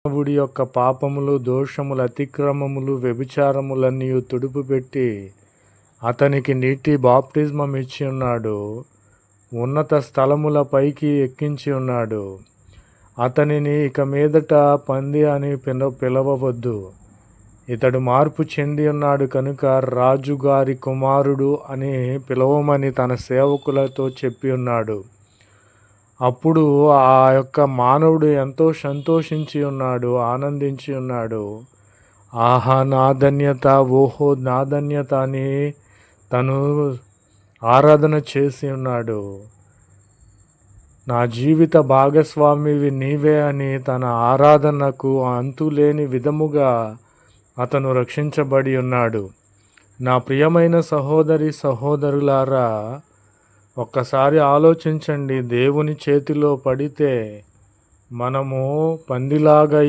మానవుడి యొక్క పాపములు, దోషములు, అతిక్రమములు, వ్యభిచారములన్నీ తుడుపుపెట్టి అతనికి నీటి బాప్టిజమం ఇచ్చి ఉన్నాడు. ఉన్నత స్థలముల పైకి ఎక్కించి ఉన్నాడు. అతనిని ఇక మీదట పంది అని పిలవవద్దు. ఇతడు మార్పు చెంది ఉన్నాడు కనుక రాజుగారి కుమారుడు అని పిలవమని తన సేవకులతో చెప్పి ఉన్నాడు. అప్పుడు ఆ యొక్క మానవుడు ఎంతో సంతోషించి ఉన్నాడు, ఆనందించి ఉన్నాడు. ఆహా నా ధన్యత, ఓహో నా ధన్యత అని తను ఆరాధన చేసి ఉన్నాడు. నా జీవిత భాగస్వామివి నీవే అని తన ఆరాధనకు అంతులేని విధముగా అతను రక్షించబడి ఉన్నాడు. నా ప్రియమైన సహోదరి సహోదరులారా, ఒక్కసారి ఆలోచించండి. దేవుని చేతిలో పడితే మనము పందిలాగా